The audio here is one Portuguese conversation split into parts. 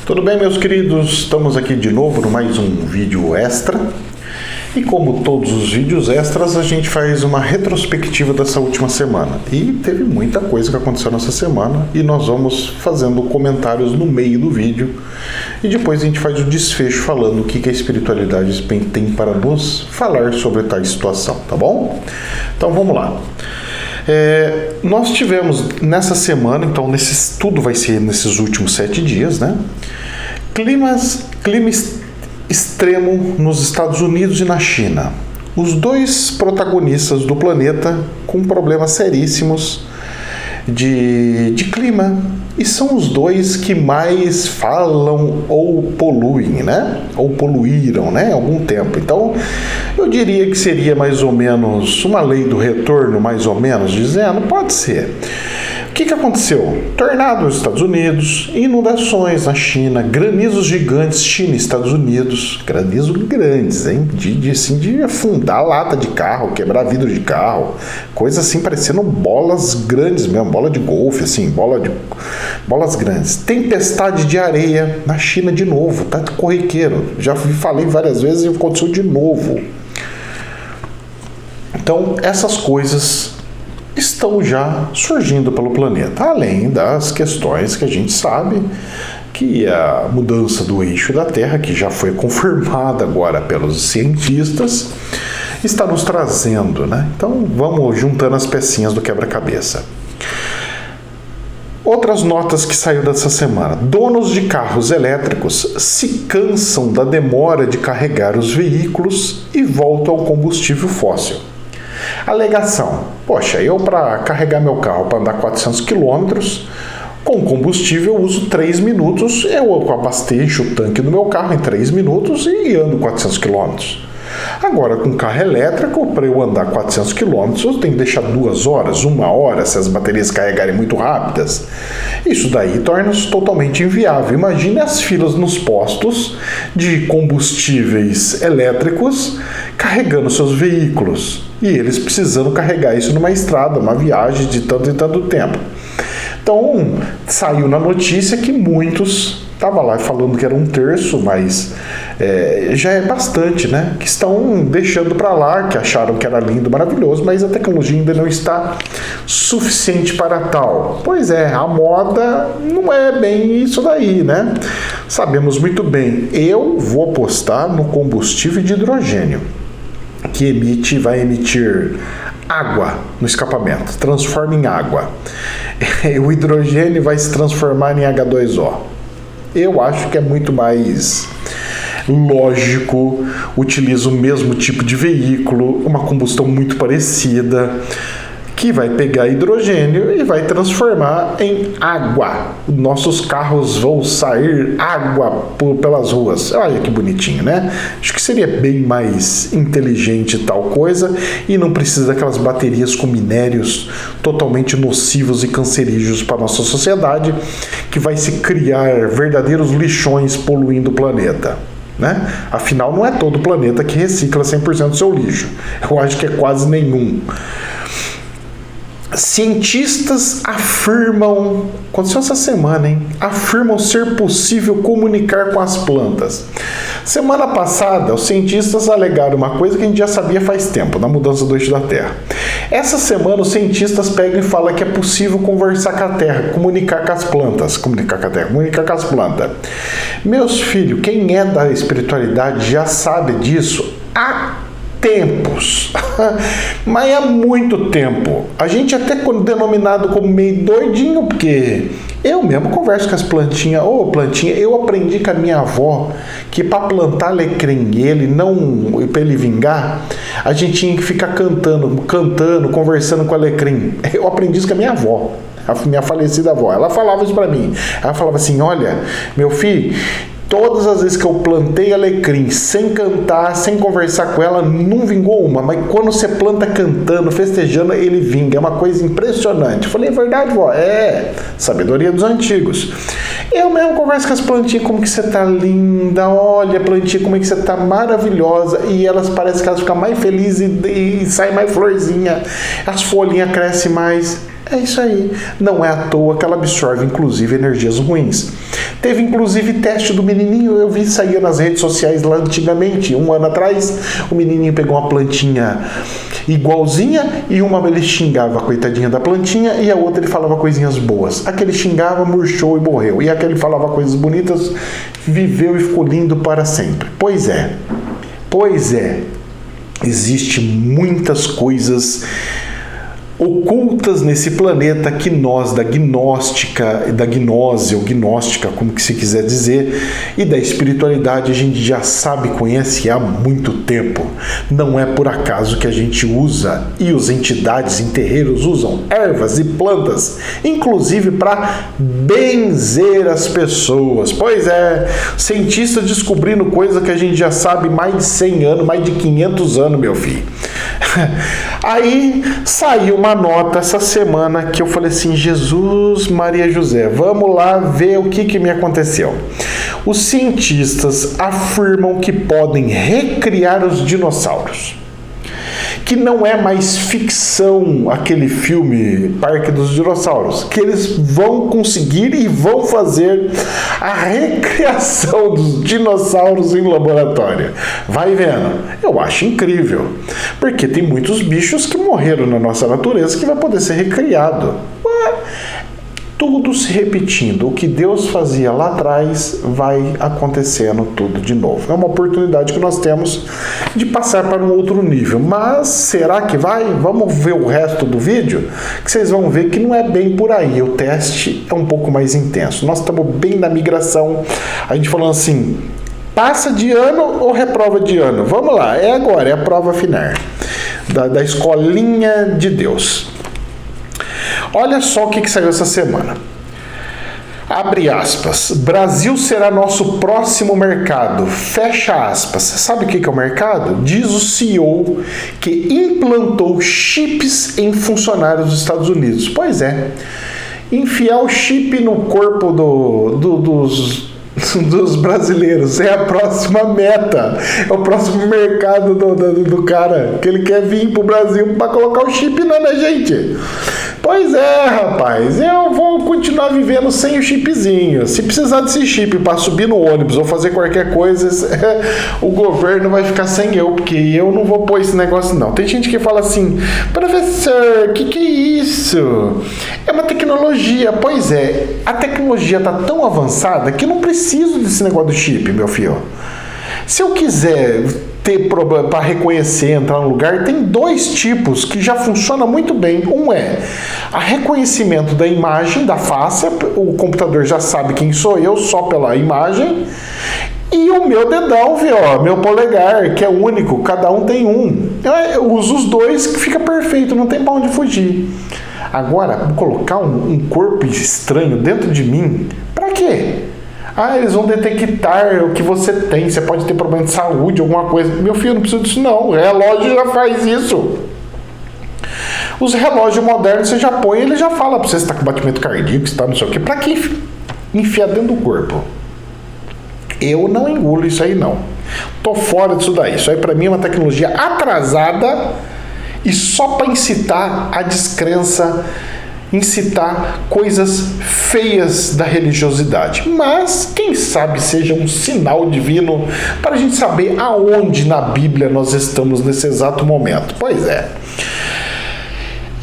Tudo bem, meus queridos? Estamos aqui de novo no mais um vídeo extra. E como todos os vídeos extras, a gente faz uma retrospectiva dessa última semana. E teve muita coisa que aconteceu nessa semana e nós vamos fazendo comentários no meio do vídeo. E depois a gente faz o desfecho falando o que a espiritualidade tem para nos falar sobre tal situação, tá bom? Então vamos lá. Nós tivemos nessa semana, então tudo vai ser nesses últimos 7 dias, né? Clima extremo nos Estados Unidos e na China. Os dois protagonistas do planeta com problemas seríssimos de clima. E são os dois que mais falam ou poluem, né? Ou poluíram, né? Há algum tempo. Então, eu diria que seria mais ou menos uma lei do retorno, mais ou menos, dizendo, pode ser. O que aconteceu? Tornado nos Estados Unidos, inundações na China, granizos gigantes, China e Estados Unidos, granizos grandes, hein? De afundar lata de carro, quebrar vidro de carro, coisa assim parecendo bolas grandes mesmo, bola de golfe, assim, bolas grandes. Tempestade de areia na China de novo, tá corriqueiro. Já falei várias vezes e aconteceu de novo. Então, essas coisas estão já surgindo pelo planeta, além das questões que a gente sabe que a mudança do eixo da Terra, que já foi confirmada agora pelos cientistas, está nos trazendo, né? Então vamos juntando as pecinhas do quebra-cabeça. Outras notas que saiu dessa semana. Donos de carros elétricos se cansam da demora de carregar os veículos e voltam ao combustível fóssil. Alegação: poxa, eu para carregar meu carro para andar 400 km com combustível eu uso 3 minutos, eu abasteço o tanque do meu carro em 3 minutos e ando 400 km. Agora, com carro elétrico, para eu andar 400 km, eu tenho que deixar 2 horas, 1 hora, se as baterias carregarem muito rápidas. Isso daí torna-se totalmente inviável. Imagine as filas nos postos de combustíveis elétricos carregando seus veículos. E eles precisando carregar isso numa estrada, uma viagem de tanto e tanto tempo. Então, saiu na notícia que muitos, estava lá falando que era 1/3, mas já é bastante, né? Que estão deixando para lá, que acharam que era lindo, maravilhoso, mas a tecnologia ainda não está suficiente para tal. Pois é, a moda não é bem isso daí, né? Sabemos muito bem. Eu vou apostar no combustível de hidrogênio, que vai emitir água no escapamento, transforma em água. O hidrogênio vai se transformar em H2O. Eu acho que é muito mais lógico, utiliza o mesmo tipo de veículo, uma combustão muito parecida, que vai pegar hidrogênio e vai transformar em água. Nossos carros vão sair água pelas ruas. Olha que bonitinho, né? Acho que seria bem mais inteligente tal coisa e não precisa daquelas baterias com minérios totalmente nocivos e cancerígenos para a nossa sociedade, que vai se criar verdadeiros lixões poluindo o planeta. Né? Afinal, não é todo o planeta que recicla 100% do seu lixo. Eu acho que é quase nenhum. Cientistas afirmam, aconteceu essa semana, hein? Afirmam ser possível comunicar com as plantas. Semana passada, os cientistas alegaram uma coisa que a gente já sabia faz tempo, na mudança do eixo da Terra. Essa semana, os cientistas pegam e falam que é possível conversar com a Terra, comunicar com as plantas. Comunicar com as plantas. Meus filhos, quem é da espiritualidade já sabe disso há tempos, mas há muito tempo. A gente até denominado como meio doidinho, porque eu mesmo converso com as plantinhas. Ô, plantinha, eu aprendi com a minha avó que para plantar alecrim para ele vingar, a gente tinha que ficar cantando, conversando com o alecrim. Eu aprendi isso com a minha avó, a minha falecida avó. Ela falava isso para mim. Ela falava assim: olha, meu filho, todas as vezes que eu plantei alecrim sem cantar, sem conversar com ela, não vingou uma. Mas quando você planta cantando, festejando, ele vinga. É uma coisa impressionante. Eu falei: é verdade, vó? É, sabedoria dos antigos. Eu mesmo converso com as plantinhas, como que você tá linda, olha, plantinha, como é que você tá maravilhosa. E elas parecem que elas ficam mais felizes e saem mais florzinha. As folhinhas crescem mais. É isso aí. Não é à toa que ela absorve, inclusive, energias ruins. Teve, inclusive, teste do menininho. Eu vi sair nas redes sociais lá antigamente, 1 ano atrás. O menininho pegou uma plantinha igualzinha e uma ele xingava a coitadinha da plantinha e a outra ele falava coisinhas boas. Aquele xingava, murchou e morreu. E aquele falava coisas bonitas, viveu e ficou lindo para sempre. Pois é. Existem muitas coisas ocultas nesse planeta que nós, da gnóstica, da gnose ou gnóstica, como que se quiser dizer, e da espiritualidade a gente já sabe, conhece há muito tempo. Não é por acaso que a gente usa, e as entidades em terreiros usam ervas e plantas, inclusive para benzer as pessoas. Pois é, cientistas descobrindo coisa que a gente já sabe mais de 100 anos, mais de 500 anos, meu filho. Aí saiu uma nota essa semana que eu falei assim, Jesus, Maria José, vamos lá ver o que me aconteceu. Os cientistas afirmam que podem recriar os dinossauros. Que não é mais ficção aquele filme Parque dos Dinossauros, que eles vão conseguir e vão fazer a recriação dos dinossauros em laboratório. Vai vendo. Eu acho incrível, porque tem muitos bichos que morreram na nossa natureza que vai poder ser recriado. Tudo se repetindo. O que Deus fazia lá atrás vai acontecendo tudo de novo. É uma oportunidade que nós temos de passar para um outro nível. Mas será que vai? Vamos ver o resto do vídeo, que vocês vão ver que não é bem por aí. O teste é um pouco mais intenso. Nós estamos bem na migração. A gente falando assim, passa de ano ou reprova de ano? Vamos lá, é agora, é a prova final da escolinha de Deus. Olha só o que saiu essa semana. Abre aspas. Brasil será nosso próximo mercado. Fecha aspas. Sabe o que é o mercado? Diz o CEO que implantou chips em funcionários dos Estados Unidos. Pois é. Enfiar o chip no corpo dos brasileiros é a próxima meta, é o próximo mercado do cara, que ele quer vir pro Brasil para colocar o chip na gente. Pois é, rapaz, eu vou continuar vivendo sem o chipzinho. Se precisar desse chip para subir no ônibus ou fazer qualquer coisa, o governo vai ficar sem eu, porque eu não vou pôr esse negócio não. Tem gente que fala assim, professor, que é isso? É uma tecnologia. Pois é, a tecnologia tá tão avançada que não preciso desse negócio do chip, meu filho. Se eu quiser ter problema para reconhecer, entrar no lugar, tem 2 tipos que já funcionam muito bem. Um é a reconhecimento da imagem, da face, o computador já sabe quem sou eu só pela imagem, e o meu dedão, viu, ó, meu polegar, que é único, cada um tem um. Eu uso os 2 que fica perfeito, não tem pra onde fugir. Agora, colocar um corpo estranho dentro de mim, pra quê? Ah, eles vão detectar o que você tem. Você pode ter problema de saúde, alguma coisa. Meu filho, não precisa disso não. O relógio já faz isso. Os relógios modernos, você já põe, ele já fala pra você se tá com batimento cardíaco, se tá não sei o quê. Pra que enfiar dentro do corpo? Eu não engulo isso aí, não. Tô fora disso daí. Isso aí pra mim é uma tecnologia atrasada e só pra incitar a descrença, incitar coisas feias da religiosidade. Mas, quem sabe seja um sinal divino para a gente saber aonde na Bíblia nós estamos nesse exato momento. Pois é.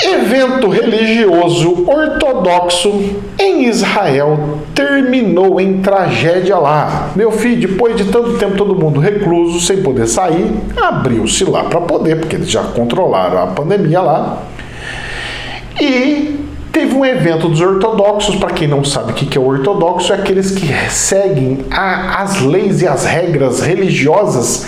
Evento religioso ortodoxo em Israel terminou em tragédia lá. Meu filho, depois de tanto tempo todo mundo recluso, sem poder sair, abriu-se lá para poder, porque eles já controlaram a pandemia lá. E teve um evento dos ortodoxos. Para quem não sabe o que é o ortodoxo, é aqueles que seguem as leis e as regras religiosas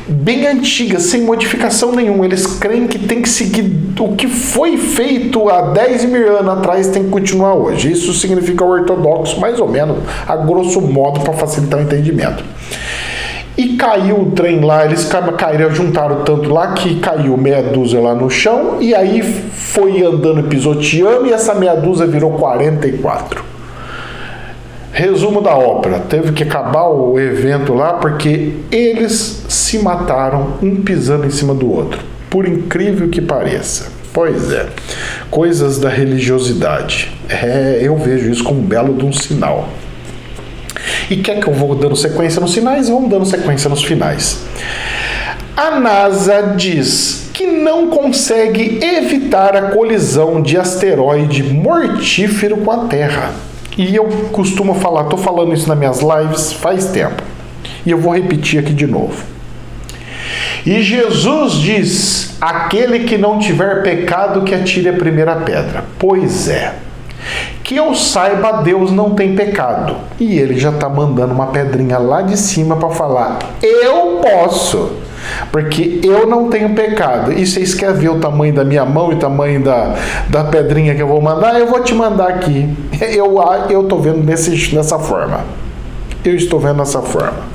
bem antigas, sem modificação nenhuma. Eles creem que tem que seguir o que foi feito há 10 mil anos atrás, tem que continuar hoje. Isso significa ortodoxo, mais ou menos, a grosso modo, para facilitar o entendimento. E caiu o trem lá, eles caíram, juntaram tanto lá que caiu meia dúzia lá no chão, e aí foi andando pisoteando, e essa meia dúzia virou 44. Resumo da ópera, teve que acabar o evento lá porque eles se mataram, um pisando em cima do outro. Por incrível que pareça. Pois é. Coisas da religiosidade. Eu vejo isso como um belo de um sinal. E quer que eu vou dando sequência nos sinais? Vamos dando sequência nos finais. A NASA diz que não consegue evitar a colisão de asteroide mortífero com a Terra. E eu costumo falar, estou falando isso nas minhas lives faz tempo. E eu vou repetir aqui de novo. E Jesus diz, aquele que não tiver pecado que atire a primeira pedra. Pois é. Que eu saiba, Deus não tem pecado. E ele já está mandando uma pedrinha lá de cima para falar, eu posso. Porque eu não tenho pecado. E vocês querem ver o tamanho da minha mão e o tamanho da pedrinha que eu vou mandar? Eu vou te mandar aqui. Eu estou vendo dessa forma. Eu estou vendo dessa forma.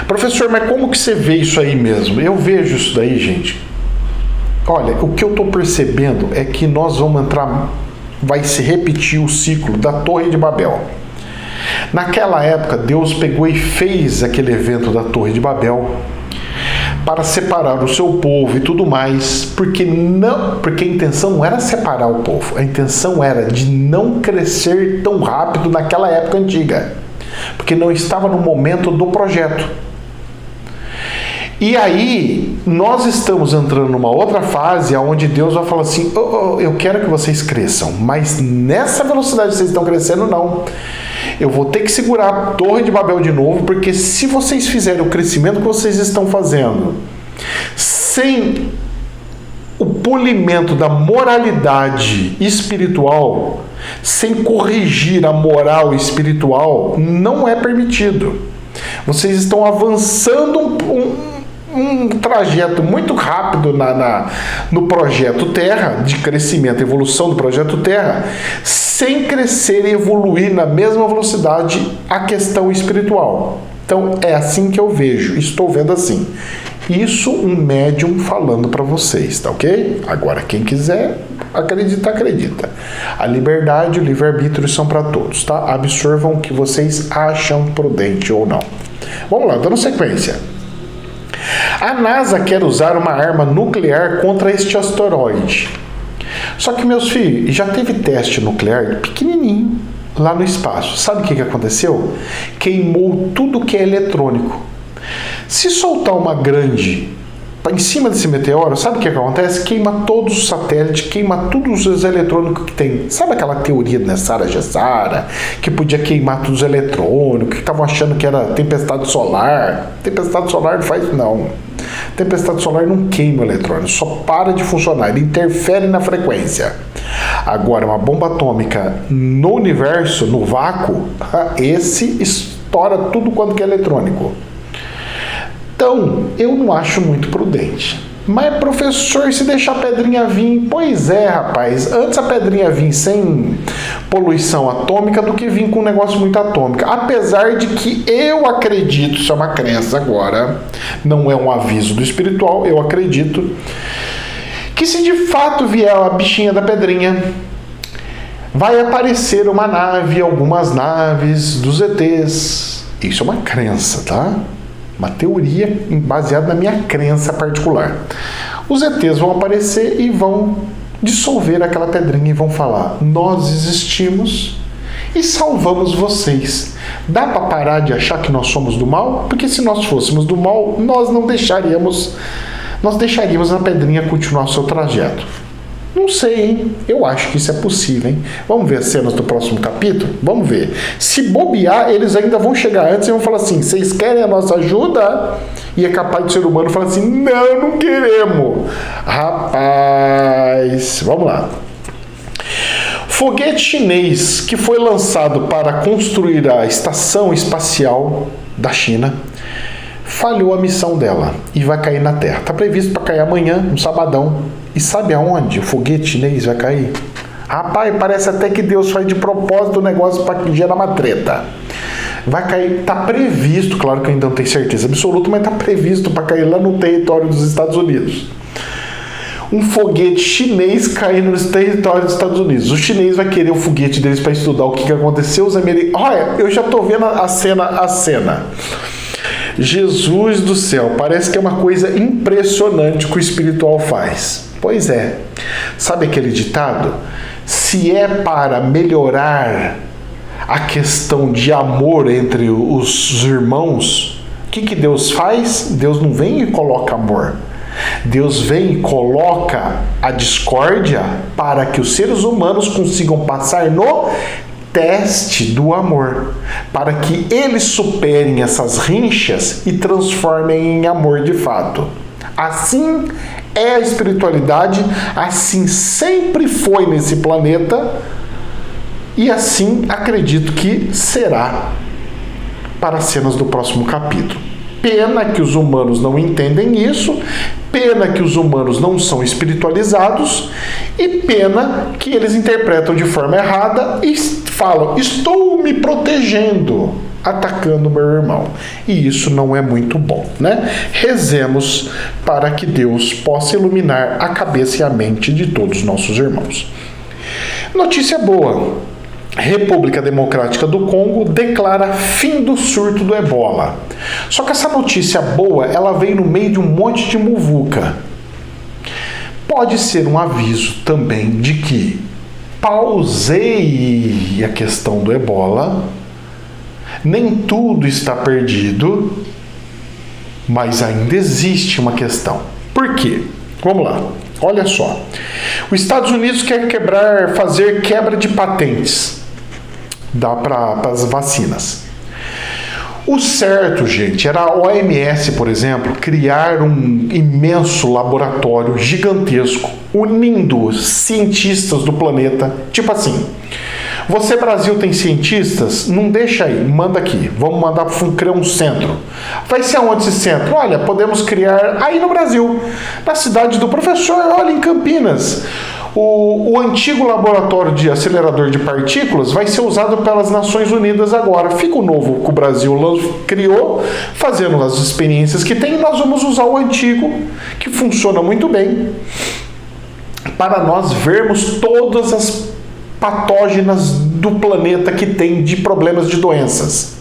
Professor, mas como que você vê isso aí mesmo? Eu vejo isso daí, gente. Olha, o que eu estou percebendo é que nós vamos entrar, vai se repetir o ciclo da Torre de Babel. Naquela época, Deus pegou e fez aquele evento da Torre de Babel para separar o seu povo e tudo mais, porque a intenção não era separar o povo, a intenção era de não crescer tão rápido naquela época antiga, porque não estava no momento do projeto. E aí, nós estamos entrando numa outra fase onde Deus vai falar assim, eu quero que vocês cresçam, mas nessa velocidade que vocês estão crescendo, não. Eu vou ter que segurar a Torre de Babel de novo, porque se vocês fizerem o crescimento que vocês estão fazendo, sem o polimento da moralidade espiritual, sem corrigir a moral espiritual, não é permitido. Vocês estão avançando um trajeto muito rápido no projeto Terra, de crescimento e evolução do projeto Terra, sem crescer e evoluir na mesma velocidade a questão espiritual. Então é assim que eu vejo, estou vendo assim. Isso um médium falando para vocês, tá ok? Agora quem quiser acreditar, acredita. A liberdade e o livre-arbítrio são para todos, tá? Absorvam o que vocês acham prudente ou não. Vamos lá, dando sequência. A NASA quer usar uma arma nuclear contra este asteroide. Só que, meus filhos, já teve teste nuclear pequenininho lá no espaço. Sabe o que aconteceu? Queimou tudo que é eletrônico. Se soltar uma grande em cima desse meteoro, sabe o que acontece? Queima todos os satélites, queima todos os eletrônicos que tem. Sabe aquela teoria da Sara Gessara, que podia queimar todos os eletrônicos, que estavam achando que era tempestade solar? Tempestade solar não faz, não. Tempestade solar não queima o eletrônico, só para de funcionar, ele interfere na frequência. Agora, uma bomba atômica no universo, no vácuo, esse estoura tudo quanto que é eletrônico. Então, eu não acho muito prudente. Mas, professor, se deixar a pedrinha vir... Pois é, rapaz. Antes a pedrinha vir sem poluição atômica do que vir com um negócio muito atômico. Apesar de que eu acredito, isso é uma crença agora, não é um aviso do espiritual, eu acredito que se de fato vier a bichinha da pedrinha, vai aparecer uma nave, algumas naves dos ETs. Isso é uma crença, tá? Uma teoria baseada na minha crença particular. Os ETs vão aparecer e vão dissolver aquela pedrinha e vão falar: nós existimos e salvamos vocês. Dá para parar de achar que nós somos do mal? Porque se nós fôssemos do mal, nós deixaríamos a pedrinha continuar o seu trajeto. Não sei, hein? Eu acho que isso é possível, hein? Vamos ver as cenas do próximo capítulo? Vamos ver. Se bobear, eles ainda vão chegar antes e vão falar assim: vocês querem a nossa ajuda? E é capaz do ser humano falar assim: não queremos. Rapaz, vamos lá. Foguete chinês que foi lançado para construir a estação espacial da China falhou a missão dela e vai cair na Terra. Está previsto para cair amanhã, no sabadão. E sabe aonde o foguete chinês vai cair? Rapaz, parece até que Deus faz de propósito o negócio para gerar uma treta. Vai cair, está previsto, claro que eu ainda não tenho certeza absoluta, mas está previsto para cair lá no território dos Estados Unidos. Um foguete chinês caindo no território dos Estados Unidos. O chinês vai querer o foguete deles para estudar o que aconteceu. Os americanos... Olha, eu já estou vendo a cena. Jesus do céu, parece que é uma coisa impressionante o que o espiritual faz. Pois é. Sabe aquele ditado? Se é para melhorar a questão de amor entre os irmãos, o que Deus faz? Deus não vem e coloca amor. Deus vem e coloca a discórdia para que os seres humanos consigam passar no teste do amor, para que eles superem essas rinchas e transformem em amor de fato. Assim é a espiritualidade, assim sempre foi nesse planeta e assim acredito que será para as cenas do próximo capítulo. Pena que os humanos não entendem isso, pena que os humanos não são espiritualizados e pena que eles interpretam de forma errada e falam, estou me protegendo, atacando meu irmão. E isso não é muito bom, né? Rezemos para que Deus possa iluminar a cabeça e a mente de todos os nossos irmãos. Notícia boa. República Democrática do Congo declara fim do surto do ebola. Só que essa notícia boa, ela veio no meio de um monte de muvuca. Pode ser um aviso também de que pausei a questão do ebola, nem tudo está perdido, mas ainda existe uma questão. Por quê? Vamos lá. Olha só. Os Estados Unidos quer fazer quebra de patentes para as vacinas. O certo, gente, era a OMS, por exemplo, criar um imenso laboratório gigantesco, unindo cientistas do planeta. Tipo assim, você, Brasil, tem cientistas? Não deixa aí, manda aqui. Vamos mandar criar um centro. Vai ser aonde esse centro? Olha, podemos criar aí no Brasil, na cidade do professor, olha, em Campinas. O antigo laboratório de acelerador de partículas vai ser usado pelas Nações Unidas agora. Fica o novo que o Brasil criou, fazendo as experiências que tem, nós vamos usar o antigo, que funciona muito bem, para nós vermos todas as patógenas do planeta que tem de problemas de doenças.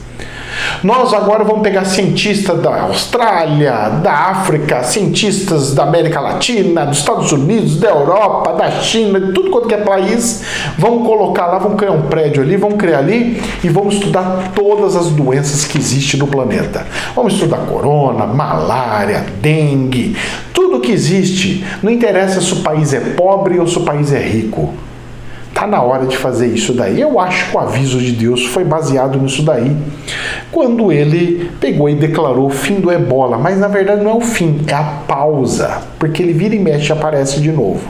Nós agora vamos pegar cientistas da Austrália, da África, cientistas da América Latina, dos Estados Unidos, da Europa, da China, de tudo quanto é país, vamos colocar lá, vamos criar um prédio ali, vamos criar ali e vamos estudar todas as doenças que existem no planeta. Vamos estudar corona, malária, dengue, tudo que existe. Não interessa se o país é pobre ou se o país é rico. Está na hora de fazer isso daí. Eu acho que o aviso de Deus foi baseado nisso daí, quando ele pegou e declarou o fim do ebola. Mas na verdade não é o fim, é a pausa, porque ele vira e mexe e aparece de novo.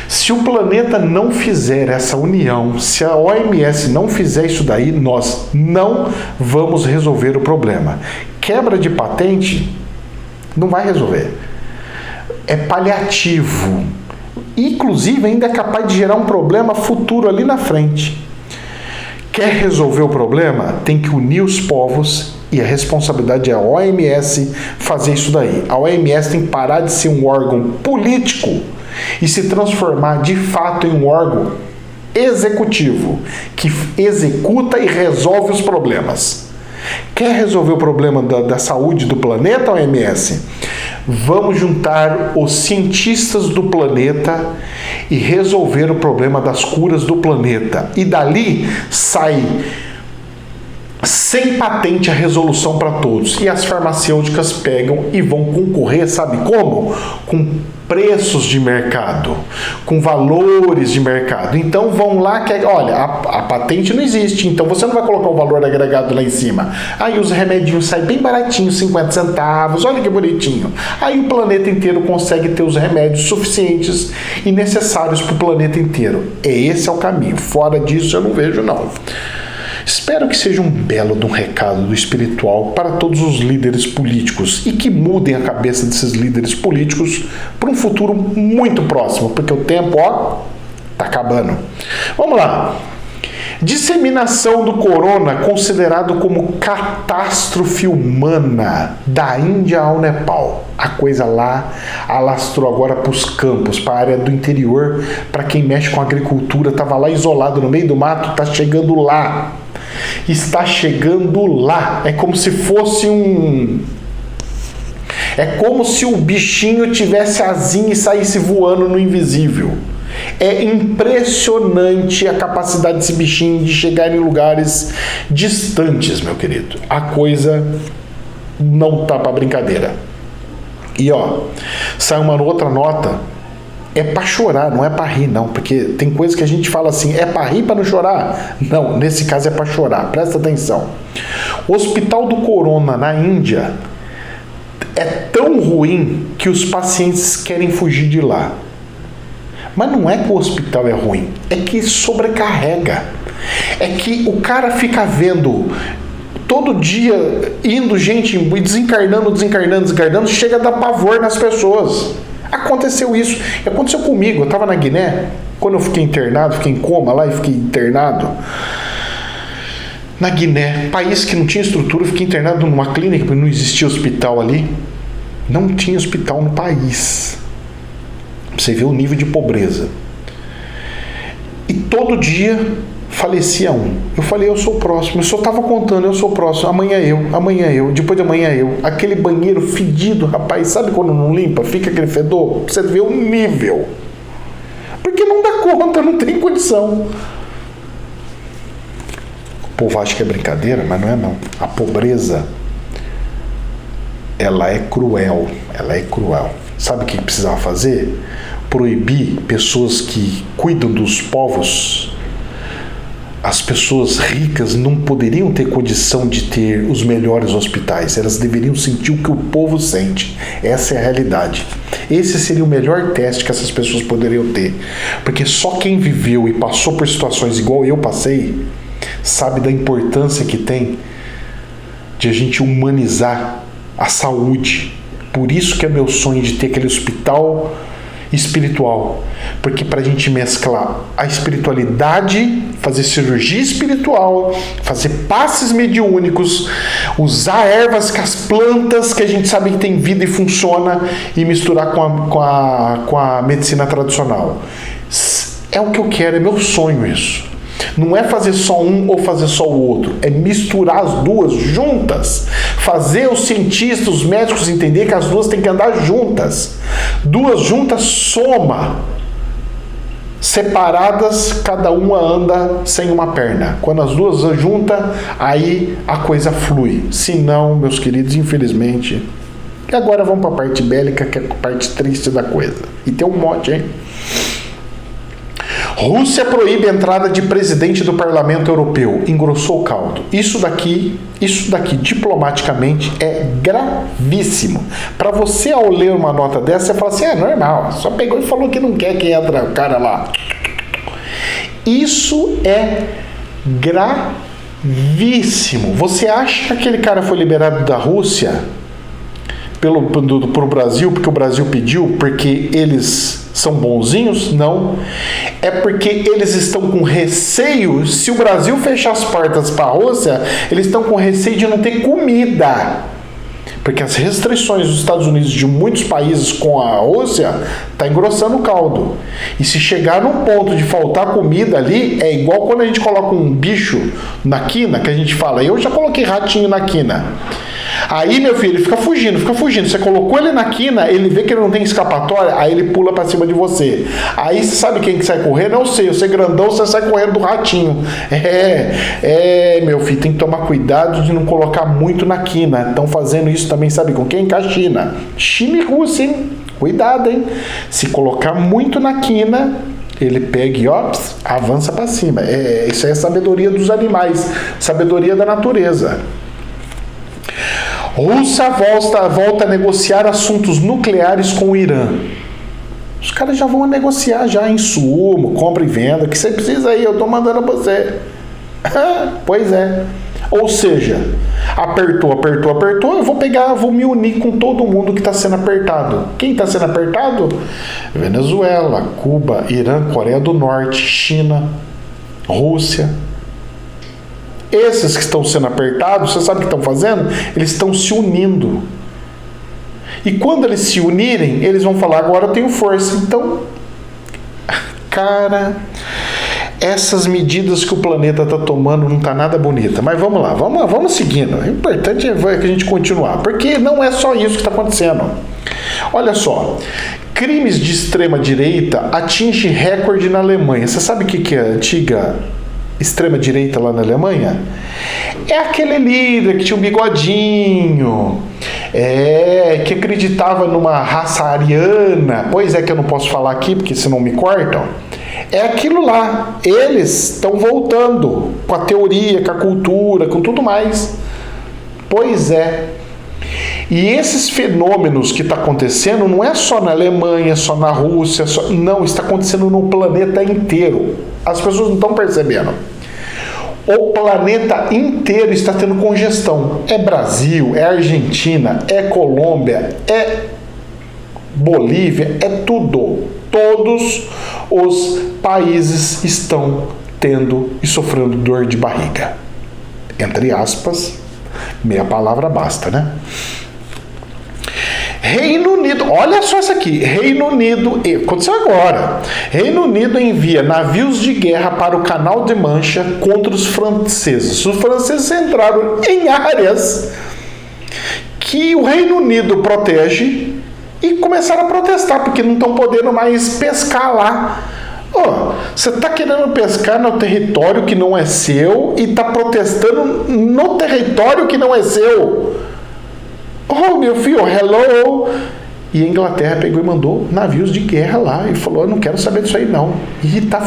Se o planeta não fizer essa união, se a OMS não fizer isso daí, nós não vamos resolver o problema. Quebra de patente não vai resolver. É paliativo. Inclusive, ainda é capaz de gerar um problema futuro ali na frente. Quer resolver o problema? Tem que unir os povos e a responsabilidade é a OMS fazer isso daí. A OMS tem que parar de ser um órgão político e se transformar de fato em um órgão executivo que executa e resolve os problemas. Quer resolver o problema da saúde do planeta, OMS? Vamos juntar os cientistas do planeta e resolver o problema das curas do planeta. E dali sai sem patente a resolução para todos. E as farmacêuticas pegam e vão concorrer, sabe como? Com preços de mercado, com valores de mercado. Então vão lá, olha, a patente não existe, então você não vai colocar o valor agregado lá em cima. Aí os remedinhos saem bem baratinhos, 50 centavos, olha que bonitinho. Aí o planeta inteiro consegue ter os remédios suficientes e necessários para o planeta inteiro. Esse é o caminho. Fora disso eu não vejo não. Espero que seja um belo de um recado do espiritual para todos os líderes políticos e que mudem a cabeça desses líderes políticos para um futuro muito próximo, porque o tempo, tá acabando. Vamos lá. Disseminação do corona considerado como catástrofe humana da Índia ao Nepal. A coisa lá alastrou agora para os campos, para a área do interior, para quem mexe com agricultura, estava lá isolado no meio do mato, está chegando lá. Está chegando lá. É como se fosse É como se o bichinho tivesse asinha e saísse voando no invisível. É impressionante a capacidade desse bichinho de chegar em lugares distantes, meu querido. A coisa não tá pra brincadeira. E sai uma outra nota. É pra chorar, não é pra rir, não. Porque tem coisa que a gente fala assim, é pra rir pra não chorar? Não, nesse caso é pra chorar. Presta atenção. O Hospital do Corona na Índia é tão ruim que os pacientes querem fugir de lá. Mas não é que o hospital é ruim, é que sobrecarrega. É que o cara fica vendo todo dia indo gente desencarnando, chega a dar pavor nas pessoas. Aconteceu isso. Aconteceu comigo. Eu estava na Guiné, quando eu fiquei internado, fiquei em coma lá e fiquei internado. Na Guiné, país que não tinha estrutura, eu fiquei internado numa clínica, porque não existia hospital ali. Não tinha hospital no país. Você vê o nível de pobreza. E todo dia falecia um. Eu falei, eu sou o próximo. Eu só estava contando, eu sou o próximo. Amanhã eu, depois de amanhã eu. Aquele banheiro fedido, rapaz, sabe quando não limpa? Fica aquele fedor. Você vê o nível. Porque não dá conta, não tem condição. O povo acha que é brincadeira, mas não é não. A pobreza, ela é cruel. Sabe o que precisava fazer? Proibir pessoas que cuidam dos povos. As pessoas ricas não poderiam ter condição de ter os melhores hospitais. Elas deveriam sentir o que o povo sente. Essa é a realidade. Esse seria o melhor teste que essas pessoas poderiam ter. Porque só quem viveu e passou por situações igual eu passei, sabe da importância que tem de a gente humanizar a saúde. Por isso que é meu sonho de ter aquele hospital espiritual, porque para a gente mesclar a espiritualidade, fazer cirurgia espiritual, fazer passes mediúnicos, usar ervas com as plantas que a gente sabe que tem vida e funciona e misturar com a medicina tradicional. É o que eu quero, é meu sonho isso. Não é fazer só um ou fazer só o outro, é misturar as duas juntas, fazer os cientistas, os médicos entender que as duas têm que andar juntas. Duas juntas soma, separadas cada uma anda sem uma perna. Quando as duas juntas, aí a coisa flui. Se não, meus queridos, infelizmente. E agora vamos para a parte bélica, que é a parte triste da coisa. E tem um monte, hein? Rússia proíbe a entrada de presidente do Parlamento Europeu. Engrossou o caldo. Isso daqui, diplomaticamente, é gravíssimo. Para você, ao ler uma nota dessa, você fala assim, é normal, só pegou e falou que não quer que entre o cara lá. Isso é gravíssimo. Você acha que aquele cara foi liberado da Rússia pro Brasil, porque o Brasil pediu, porque eles são bonzinhos? Não. É porque eles estão com receio, se o Brasil fechar as portas para a Rússia, eles estão com receio de não ter comida. Porque as restrições dos Estados Unidos de muitos países com a Rússia está engrossando o caldo. E se chegar num ponto de faltar comida ali, é igual quando a gente coloca um bicho na quina, que a gente fala, eu já coloquei ratinho na quina. Aí, meu filho, ele fica fugindo. Você colocou ele na quina, ele vê que ele não tem escapatória, aí ele pula pra cima de você. Aí você sabe quem que sai correndo? Eu sei, você grandão, você sai correndo do ratinho. Meu filho, tem que tomar cuidado de não colocar muito na quina. Estão fazendo isso também, sabe com quem? Com a China. China e Rússia, hein? Cuidado, hein? Se colocar muito na quina, ele pega e avança pra cima. Isso é sabedoria dos animais, sabedoria da natureza. Rússia volta a negociar assuntos nucleares com o Irã. Os caras já vão negociar já insumo, compra e venda, que você precisa aí, eu tô mandando a você. Pois é. Ou seja, apertou, eu vou me unir com todo mundo que está sendo apertado. Quem está sendo apertado? Venezuela, Cuba, Irã, Coreia do Norte, China, Rússia. Esses que estão sendo apertados, você sabe o que estão fazendo? Eles estão se unindo. E quando eles se unirem, eles vão falar, agora eu tenho força. Então, cara, essas medidas que o planeta está tomando não tá nada bonita. Mas vamos lá, vamos seguindo. O importante é que a gente continuar, porque não é só isso que está acontecendo. Olha só, crimes de extrema direita atingem recorde na Alemanha. Você sabe o que é a antiga extrema direita lá na Alemanha? É aquele líder que tinha um bigodinho, que acreditava numa raça ariana. Pois é que eu não posso falar aqui, porque senão me cortam. É aquilo lá. Eles estão voltando com a teoria, com a cultura, com tudo mais. Pois é. E esses fenômenos que está acontecendo não é só na Alemanha, só na Rússia, não, está acontecendo no planeta inteiro. As pessoas não estão percebendo. O planeta inteiro está tendo congestão. É Brasil, é Argentina, é Colômbia, é Bolívia, é tudo. Todos os países estão tendo e sofrendo dor de barriga. Entre aspas, meia palavra basta, né? Reino Unido, olha só isso aqui. Reino Unido, aconteceu agora. Reino Unido envia navios de guerra para o Canal de Mancha contra os franceses. Os franceses entraram em áreas que o Reino Unido protege e começaram a protestar, porque não estão podendo mais pescar lá. Você está querendo pescar no território que não é seu e está protestando no território que não é seu. Meu filho, hello! E a Inglaterra pegou e mandou navios de guerra lá e falou: eu não quero saber disso aí não. E está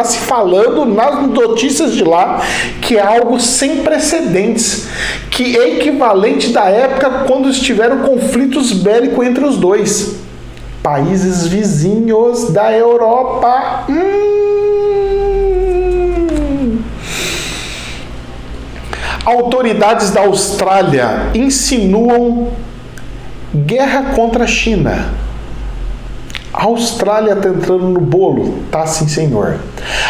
se falando nas notícias de lá que é algo sem precedentes, que é equivalente da época quando estiveram conflitos bélicos entre os dois países vizinhos da Europa. Autoridades da Austrália insinuam guerra contra a China. A Austrália está entrando no bolo? Tá, sim, senhor.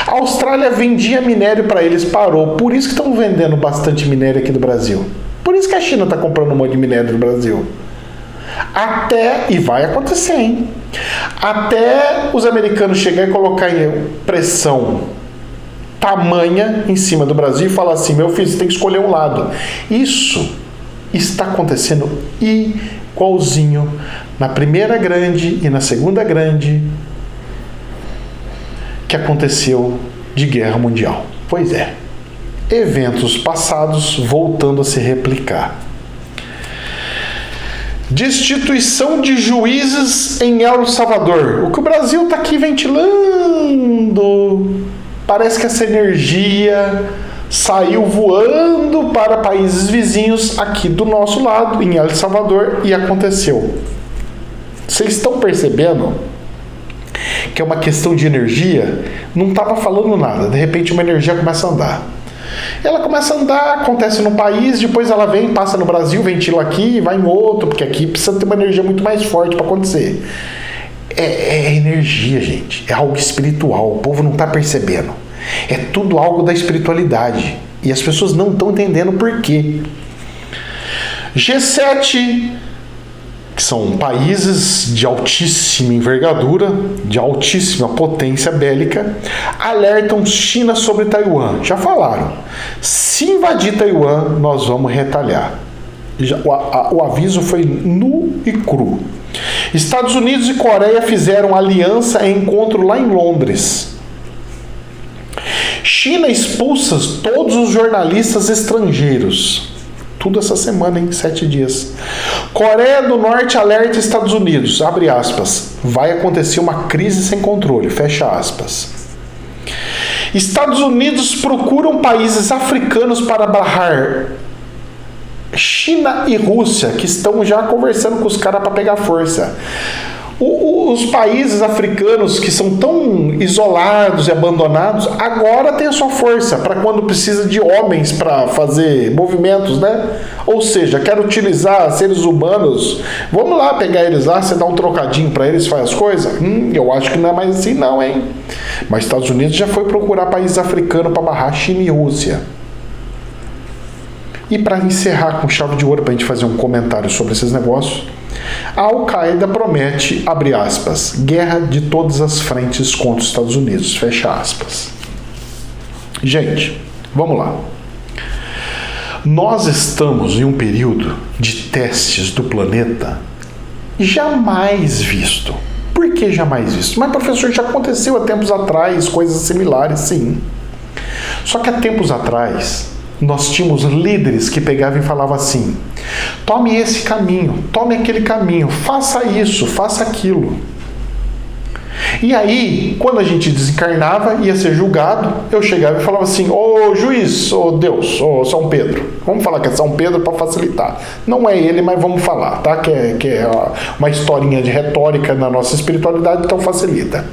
A Austrália vendia minério para eles, parou. Por isso que estão vendendo bastante minério aqui do Brasil. Por isso que a China está comprando um monte de minério do Brasil. E vai acontecer, hein? Até os americanos chegarem e colocar pressão tamanha em cima do Brasil e falar assim: meu filho, você tem que escolher um lado. Isso está acontecendo igualzinho na primeira grande e na segunda grande que aconteceu de guerra mundial. Pois é, eventos passados voltando a se replicar. Destituição de juízes em El Salvador. O que o Brasil está aqui ventilando. Parece que essa energia saiu voando para países vizinhos aqui do nosso lado, em El Salvador, e aconteceu. Vocês estão percebendo que é uma questão de energia? Não estava falando nada, de repente uma energia começa a andar. Ela começa a andar, acontece no país, depois ela vem, passa no Brasil, ventila aqui e vai em outro, porque aqui precisa ter uma energia muito mais forte para acontecer. É energia, gente. É algo espiritual. O povo não está percebendo. É tudo algo da espiritualidade. E as pessoas não estão entendendo por quê. G7, que são países de altíssima envergadura, de altíssima potência bélica, alertam China sobre Taiwan. Já falaram. Se invadir Taiwan, nós vamos retalhar. O aviso foi nu e cru. Estados Unidos e Coreia fizeram aliança em encontro lá em Londres. China expulsa todos os jornalistas estrangeiros. Tudo essa semana, em 7 dias. Coreia do Norte alerta Estados Unidos, abre aspas, vai acontecer uma crise sem controle, fecha aspas. Estados Unidos procuram países africanos para barrar China e Rússia, que estão já conversando com os caras para pegar força. Os países africanos que são tão isolados e abandonados, agora tem a sua força para quando precisa de homens para fazer movimentos, né? Ou seja, quero utilizar seres humanos, vamos lá pegar eles lá, você dá um trocadinho para eles, faz as coisas? Eu acho que não é mais assim não, hein? Mas Estados Unidos já foi procurar países africanos para barrar China e Rússia. E para encerrar com chave de ouro, para a gente fazer um comentário sobre esses negócios, a Al-Qaeda promete, abre aspas, guerra de todas as frentes contra os Estados Unidos, fecha aspas. Gente, vamos lá. Nós estamos em um período de testes do planeta jamais visto. Por que jamais visto? Mas, professor, já aconteceu há tempos atrás coisas similares, sim. Só que há tempos atrás, nós tínhamos líderes que pegavam e falavam assim: tome esse caminho, tome aquele caminho, faça isso, faça aquilo. E aí, quando a gente desencarnava, ia ser julgado, eu chegava e falava assim: ô juiz, ô Deus, ô São Pedro. Vamos falar que é São Pedro para facilitar. Não é ele, mas vamos falar, tá? Que é uma historinha de retórica na nossa espiritualidade, então facilita.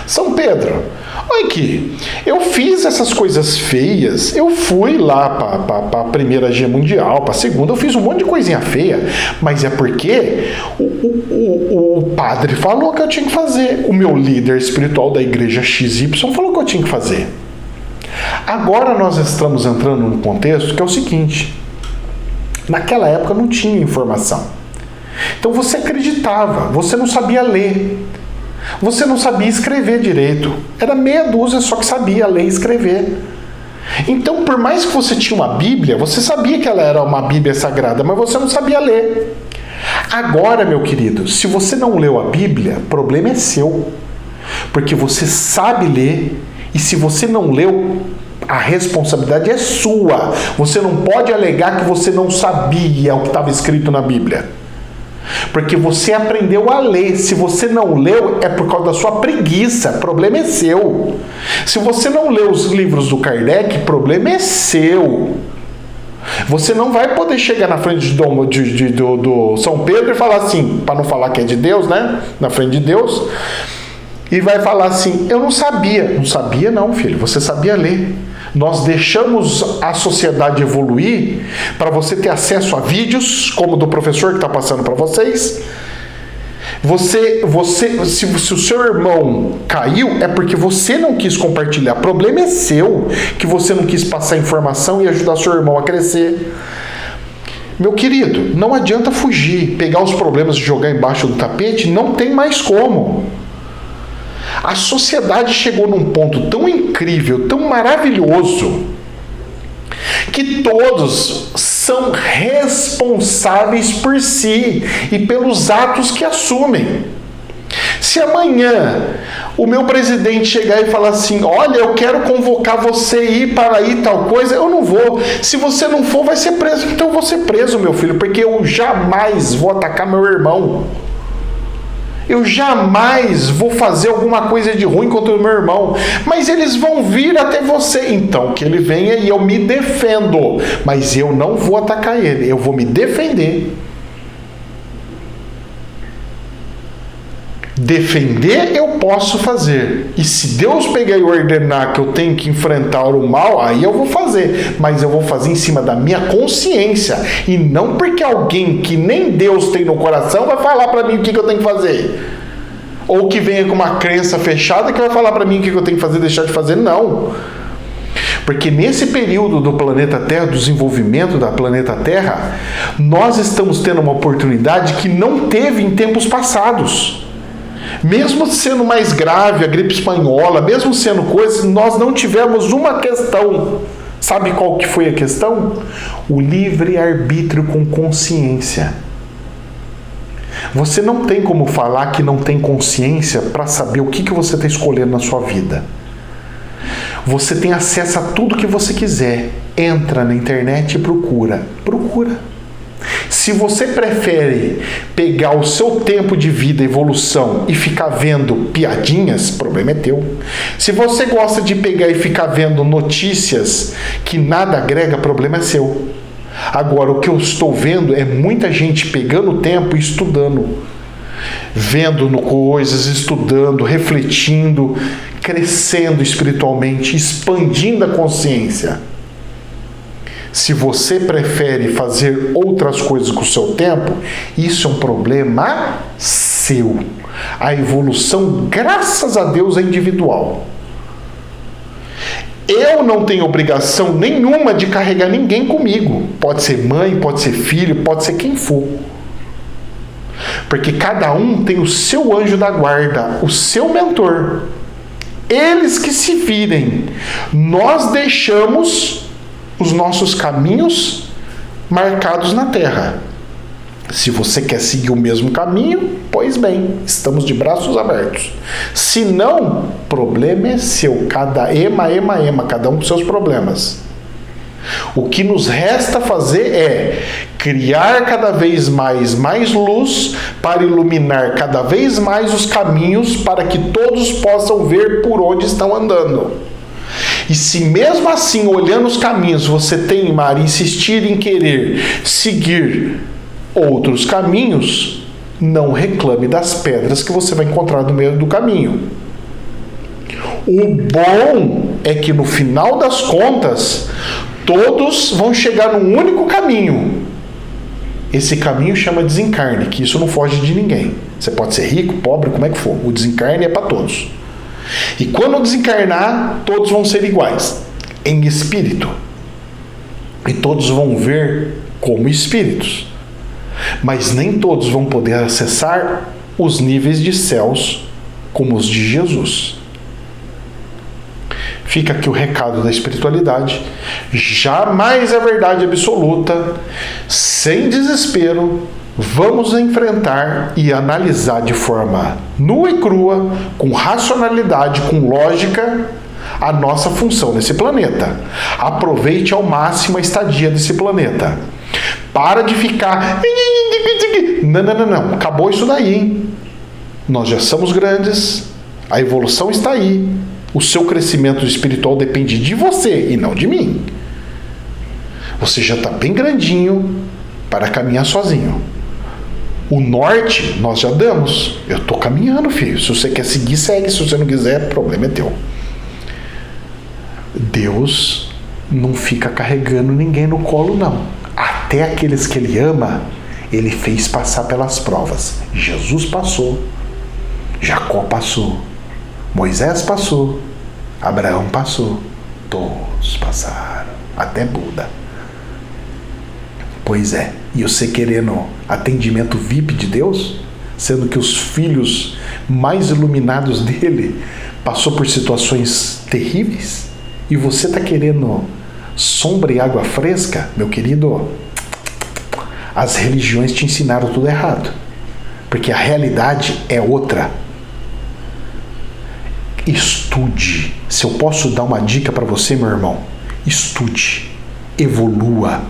São Pedro, olha aqui, eu fiz essas coisas feias, eu fui lá para a Primeira Guerra Mundial, para a Segunda, eu fiz um monte de coisinha feia, mas é porque o padre falou que eu tinha que fazer, o meu líder espiritual da igreja XY falou que eu tinha que fazer. Agora nós estamos entrando num contexto que é o seguinte: naquela época não tinha informação, então você acreditava, você não sabia ler. Você não sabia escrever direito. Era meia dúzia só que sabia ler e escrever. Então, por mais que você tinha uma Bíblia, você sabia que ela era uma Bíblia sagrada, mas você não sabia ler. Agora, meu querido, se você não leu a Bíblia, o problema é seu. Porque você sabe ler, e se você não leu, a responsabilidade é sua. Você não pode alegar que você não sabia o que estava escrito na Bíblia. Porque você aprendeu a ler. Se você não leu, é por causa da sua preguiça. O problema é seu. Se você não leu os livros do Kardec, o problema é seu. Você não vai poder chegar na frente do São Pedro e falar assim, para não falar que é de Deus, né? Na frente de Deus. E vai falar assim: eu não sabia. Não sabia não, filho. Você sabia ler. Nós deixamos a sociedade evoluir para você ter acesso a vídeos, como do professor que está passando para vocês. Se o seu irmão caiu, é porque você não quis compartilhar. O problema é seu, que você não quis passar informação e ajudar seu irmão a crescer. Meu querido, não adianta fugir, pegar os problemas e jogar embaixo do tapete, não tem mais como. A sociedade chegou num ponto tão incrível, tão maravilhoso, que todos são responsáveis por si e pelos atos que assumem. Se amanhã o meu presidente chegar e falar assim: olha, eu quero convocar você a ir para aí tal coisa, eu não vou. Se você não for, vai ser preso. Então eu vou ser preso, meu filho, porque eu jamais vou atacar meu irmão. Eu jamais vou fazer alguma coisa de ruim contra o meu irmão. Mas eles vão vir até você. Então, que ele venha e eu me defendo. Mas eu não vou atacar ele. Eu vou me defender. Defender eu posso fazer. E se Deus pegar e ordenar que eu tenho que enfrentar o mal, aí eu vou fazer. Mas eu vou fazer em cima da minha consciência. E não porque alguém que nem Deus tem no coração vai falar para mim o que eu tenho que fazer. Ou que venha com uma crença fechada que vai falar para mim o que eu tenho que fazer e deixar de fazer. Não. Porque nesse período do planeta Terra, do desenvolvimento da planeta Terra, nós estamos tendo uma oportunidade que não teve em tempos passados. Mesmo sendo mais grave a gripe espanhola, mesmo sendo coisa, nós não tivemos uma questão. Sabe qual que foi a questão? O livre-arbítrio com consciência. Você não tem como falar que não tem consciência para saber o que você está escolhendo na sua vida. Você tem acesso a tudo que você quiser. Entra na internet e procura. Procura. Se você prefere pegar o seu tempo de vida, evolução, e ficar vendo piadinhas, o problema é teu. Se você gosta de pegar e ficar vendo notícias que nada agrega, o problema é seu. Agora, o que eu estou vendo é muita gente pegando tempo e estudando. Vendo coisas, estudando, refletindo, crescendo espiritualmente, expandindo a consciência. Se você prefere fazer outras coisas com o seu tempo, isso é um problema seu. A evolução, graças a Deus, é individual. Eu não tenho obrigação nenhuma de carregar ninguém comigo. Pode ser mãe, pode ser filho, pode ser quem for. Porque cada um tem o seu anjo da guarda, o seu mentor. eles que se virem. Nós deixamos os nossos caminhos marcados na terra. Se você quer seguir o mesmo caminho, pois bem, estamos de braços abertos. Se não, problema é seu. Cada cada um com seus problemas. O que nos resta fazer é criar cada vez mais luz para iluminar cada vez mais os caminhos para que todos possam ver por onde estão andando. E se mesmo assim, olhando os caminhos, você teimar e insistir em querer seguir outros caminhos, não reclame das pedras que você vai encontrar no meio do caminho. O bom é que no final das contas, todos vão chegar num único caminho. Esse caminho chama desencarne, que isso não foge de ninguém. Você pode ser rico, pobre, como é que for. O desencarne é para todos. E quando desencarnar, todos vão ser iguais, em espírito. E todos vão ver como espíritos. Mas nem todos vão poder acessar os níveis de céus como os de Jesus. Fica aqui o recado da espiritualidade. Jamais a verdade absoluta, sem desespero, vamos enfrentar e analisar de forma nua e crua, com racionalidade, com lógica, a nossa função nesse planeta. Aproveite ao máximo a estadia desse planeta. Para de ficar... Não. Acabou isso daí, hein? Nós já somos grandes. A evolução está aí. O seu crescimento espiritual depende de você e não de mim. Você já está bem grandinho para caminhar sozinho. O norte nós já damos. Eu estou caminhando, filho. Se você quer seguir, segue. Se você não quiser, problema é teu. Deus não fica carregando ninguém no colo, não. Até aqueles que Ele ama, Ele fez passar pelas provas. Jesus passou. Jacó passou. Moisés passou. Abraão passou. Todos passaram. Até Buda. Pois é. E você querendo atendimento VIP de Deus? Sendo que os filhos mais iluminados dele passou por situações terríveis? E você está querendo sombra e água fresca? Meu querido, as religiões te ensinaram tudo errado. Porque a realidade é outra. Estude. Se eu posso dar uma dica para você, meu irmão, estude, evolua,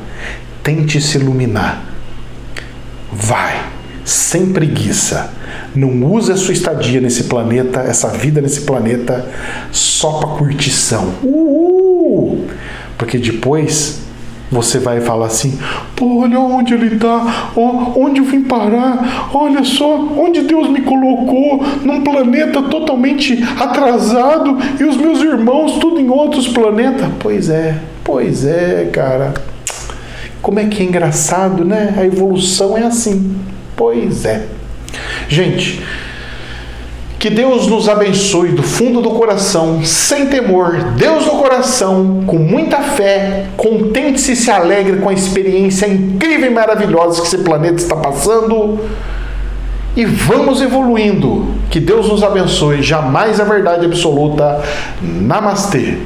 tente se iluminar. Vai, sem preguiça. Não use a sua estadia nesse planeta, essa vida nesse planeta, só para curtição. Porque depois você vai falar assim: pô, olha onde ele está, onde eu vim parar, olha só, onde Deus me colocou, num planeta totalmente atrasado e os meus irmãos tudo em outros planetas. Pois é, cara. Como é que é engraçado, né? A evolução é assim. Pois é. Gente, que Deus nos abençoe do fundo do coração, sem temor, Deus no coração, com muita fé, contente-se e se alegre com a experiência incrível e maravilhosa que esse planeta está passando. E vamos evoluindo. Que Deus nos abençoe. Jamais a verdade absoluta. Namastê.